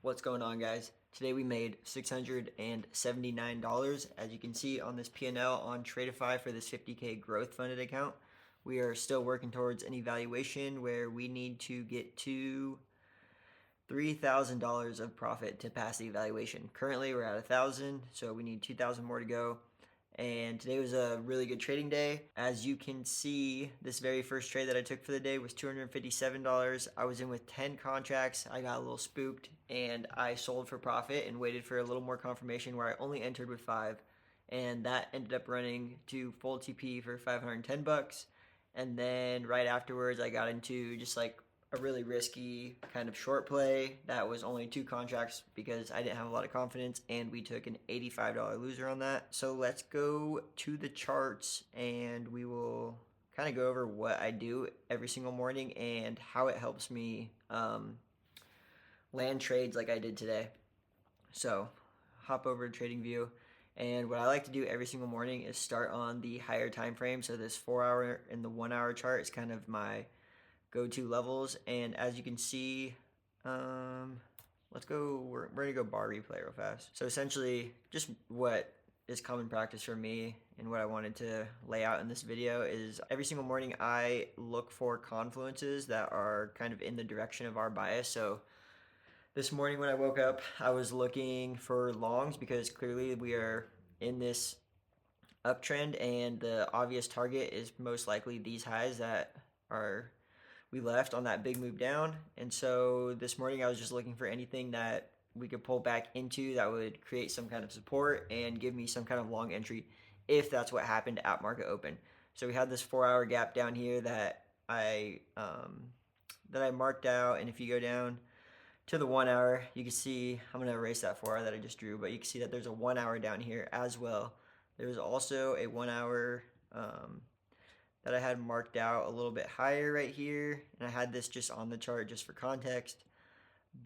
What's going on, guys? Today we made $679. As you can see on this P&L on Tradeify for this 50K growth funded account. We are still working towards an evaluation where we need to get to $3,000 of profit to pass the evaluation. Currently we're at 1,000, so we need 2,000 more to go. And today was a really good trading day. As you can see, this very first trade that I took for the day was $257. I was in with 10 contracts. I got a little spooked and I sold for profit and waited for a little more confirmation where I only entered with 5. And that ended up running to full TP for 510 bucks. And then right afterwards, I got into just like a really risky kind of short play that was only 2 contracts because I didn't have a lot of confidence, and we took an $85 loser on that. So let's go to the charts and we will kind of go over what I do every single morning and how it helps me land trades like I did today. So hop over to TradingView, and what I like to do every single morning is start on the higher time frame. So this 4-hour and the 1-hour chart is kind of my go-to levels. And as you can see, let's go, we're gonna go bar replay real fast. So essentially just what is common practice for me and what I wanted to lay out in this video is every single morning I look for confluences that are kind of in the direction of our bias. So this morning when I woke up, I was looking for longs because clearly we are in this uptrend, and the obvious target is most likely these highs that we left on that big move down. And so this morning I was just looking for anything that we could pull back into that would create some kind of support and give me some kind of long entry if that's what happened at market open. So we had this 4-hour gap down here that I marked out, and if you go down to the 1-hour, you can see, I'm going to erase that 4-hour that I just drew, but you can see that there's a 1-hour down here as well. There's also a 1-hour that I had marked out a little bit higher right here, and I had this just on the chart just for context.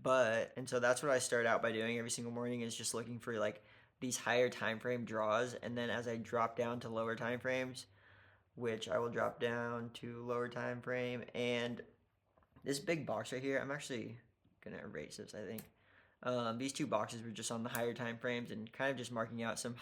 And so that's what I start out by doing every single morning, is just looking for like these higher time frame draws, and then as I drop down to lower time frames, which I will drop down to lower time frame, and this big box right here, I'm actually gonna erase this, I think. These 2 boxes were just on the higher time frames and kind of just marking out some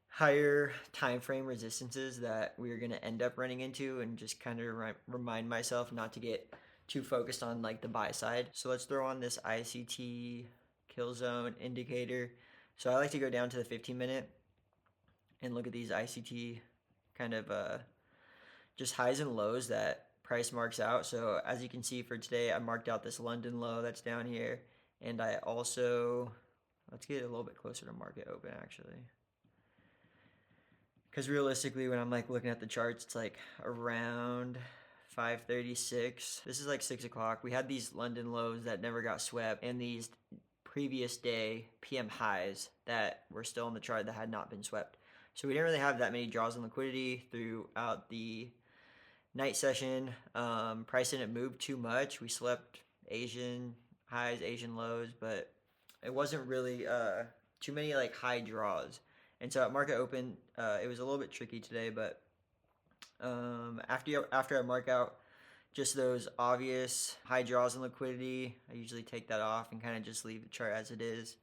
higher time frame resistances that we are going to end up running into, and just kind of remind myself not to get too focused on like the buy side. So let's throw on this ICT kill zone indicator. So I like to go down to the 15-minute and look at these ICT kind of just highs and lows that price marks out. So as you can see for today, I marked out this London low that's down here, and I also, let's get a little bit closer to market open actually, because realistically when I'm like looking at the charts, it's like around 5:36. This is like 6 o'clock. We had these London lows that never got swept, and these previous day PM highs that were still on the chart that had not been swept. So we didn't really have that many draws in liquidity throughout the night session. Price didn't move too much. We slept Asian highs, Asian lows, but it wasn't really too many like high draws. And so at market open, it was a little bit tricky today, but after I mark out just those obvious high draws in liquidity, I usually take that off and kind of just leave the chart as it is.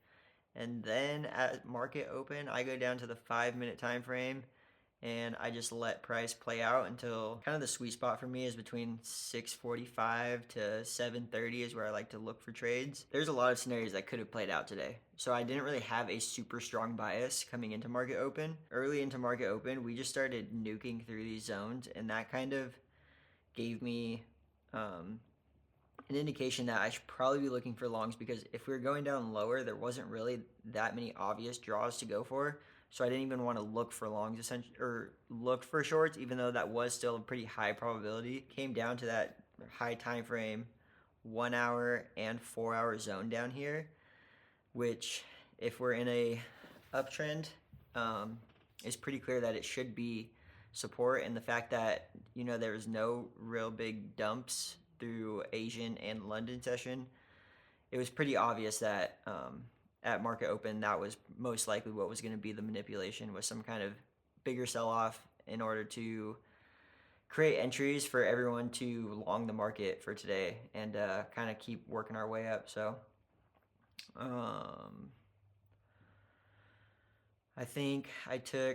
And then at market open, I go down to the 5-minute time frame, and I just let price play out until kind of the sweet spot for me is between 6:45 to 7:30 is where I like to look for trades. There's a lot of scenarios that could have played out today. So I didn't really have a super strong bias coming into market open. Early into market open, we just started nuking through these zones, and that kind of gave me an indication that I should probably be looking for longs, because if we were going down lower, there wasn't really that many obvious draws to go for. So I didn't even want to look for longs essentially, or look for shorts, even though that was still a pretty high probability. Came down to that high time frame 1-hour and 4-hour zone down here, which if we're in a uptrend, is pretty clear that it should be support. And the fact that, you know, there was no real big dumps through Asian and London session, it was pretty obvious that at market open, that was most likely what was going to be the manipulation, was some kind of bigger sell-off in order to create entries for everyone to long the market for today and kind of keep working our way up. So I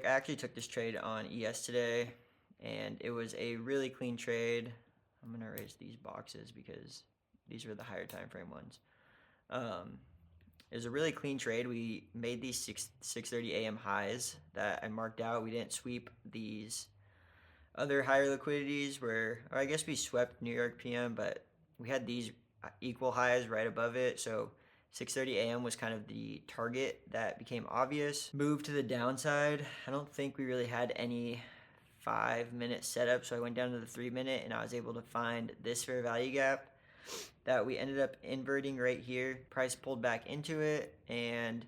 actually took this trade on ES today, and it was a really clean trade. I'm gonna erase these boxes because these were the higher time frame ones. It was a really clean trade. We made these 6:30 a.m. highs that I marked out. We didn't sweep these other higher liquidities or I guess we swept New York PM, but we had these equal highs right above it. So 6:30 a.m. was kind of the target that became obvious. Move to the downside. I don't think we really had any 5-minute setup, so I went down to the 3-minute and I was able to find this fair value gap that we ended up inverting right here. Price pulled back into it and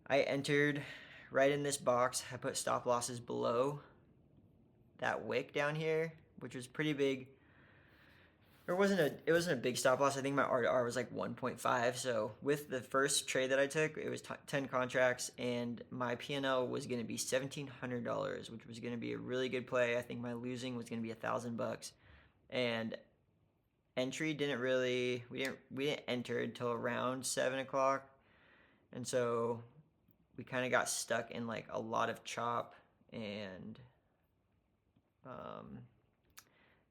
I entered right in this box. I put stop losses below that wick down here, which was pretty big. It wasn't a big stop loss. I think my R was like 1.5. So with the first trade that I took, it was 10 contracts, and my P&L was going to be $1,700, which was going to be a really good play. I think my losing was going to be $1,000, and entry didn't really we didn't enter until around 7 o'clock, and so we kind of got stuck in like a lot of chop and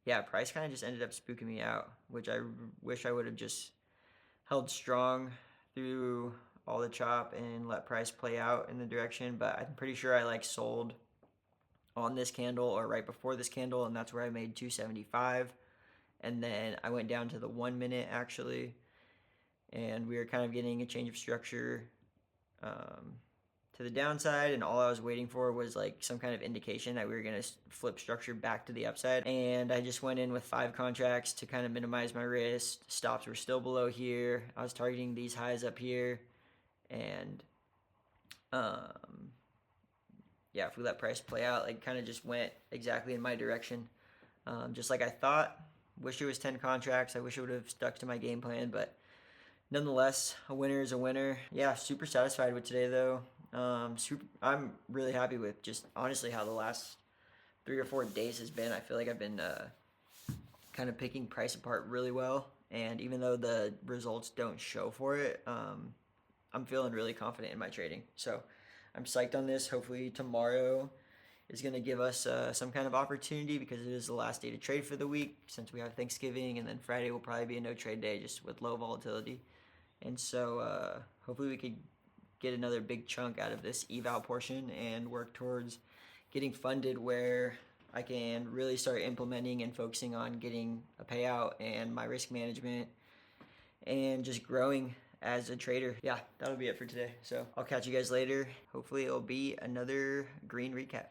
yeah, price kind of just ended up spooking me out, which I wish I would have just held strong through all the chop and let price play out in the direction. But I'm pretty sure I like sold on this candle or right before this candle, and that's where I made 275. And then I went down to the 1 minute actually, and we were kind of getting a change of structure to the downside, and all I was waiting for was like some kind of indication that we were going to flip structure back to the upside. And I just went in with 5 contracts to kind of minimize my risk. Stops were still below here. I was targeting these highs up here, and yeah, if we let price play out, like kind of just went exactly in my direction, just like I thought. Wish it was 10 contracts. I wish I would have stuck to my game plan, but nonetheless, a winner is a winner. Yeah, super satisfied with today though. I'm really happy with just honestly how the last 3 or 4 days has been. I feel like I've been kind of picking price apart really well, and even though the results don't show for it, I'm feeling really confident in my trading. So I'm psyched on this. Hopefully tomorrow is going to give us some kind of opportunity because it is the last day to trade for the week since we have Thanksgiving, and then Friday will probably be a no trade day just with low volatility. And so hopefully we could get another big chunk out of this eval portion and work towards getting funded where I can really start implementing and focusing on getting a payout and my risk management and just growing as a trader. Yeah, that'll be it for today. So I'll catch you guys later. Hopefully it'll be another green recap.